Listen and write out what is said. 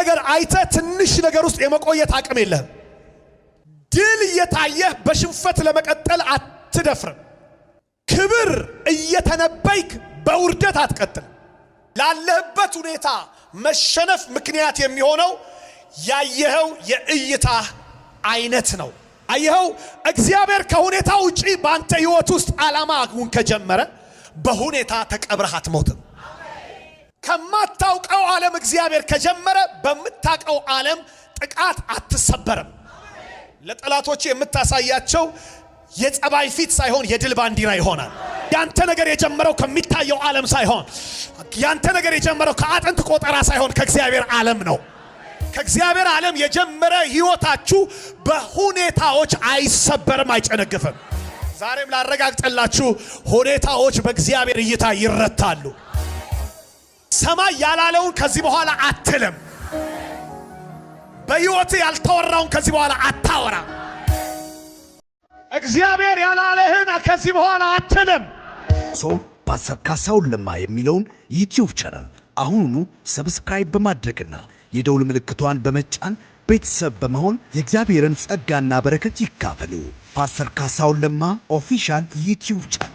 ነገር አይተ ትንሽ ነገር ውስጥ የመቆየት አቅም የለህም። ድል እየታየህ በሽንፈት ለመቀጠል አትደፍርም። ክብር እየተነበይክ በውርደት አትቀጥል። ላለህበት ሁኔታ መሸነፍ ምክንያት የሚሆነው ያየኸው የእይታ አይነት ነው። አየኸው እግዚአብሔር ከሁኔታ ውጪ ባንተ ህይወት ውስጥ ዓላማውን ከጀመረ በሁኔታ ተቀብረህ አትሞትም። ከማታውቀው ዓለም እግዚአብሔር ከጀመረ በምታውቀው ዓለም ጥቃት አትሰበርም። ለጠላቶች የምታሳያቸው የጸባይ ፊት ሳይሆን የድል ባንዲራ ይሆናል። ያንተ ነገር የጀመረው ከሚታየው ዓለም ሳይሆን ያንተ ነገር የጀመረው ከአጥንት ቆጠራ ሳይሆን ከእግዚአብሔር ዓለም ነው። ከእግዚአብሔር ዓለም የጀመረ ህይወታችሁ በሁኔታዎች አይሰበርም፣ አይጨነግፍም። ዛሬም ላረጋግጥላችሁ ሁኔታዎች በእግዚአብሔር እይታ ይረታሉ። ሰማይ ያላለውን ከዚህ በኋላ አትልም። በህይወት ያልተወራውን ከዚህ በኋላ አታወራ። እግዚአብሔር ያላለህን ከዚህ በኋላ አትልም። ፓስተር ካሳሁን ለማ የሚለውን ዩቲዩብ ቻናል አሁኑኑ ሰብስክራይብ በማድረግና የደውል ምልክቷን በመጫን ቤተሰብ በመሆን የእግዚአብሔርን ጸጋና በረከት ይካፈሉ። ፓስተር ካሳሁን ለማ ኦፊሻል ዩቲዩብ ቻናል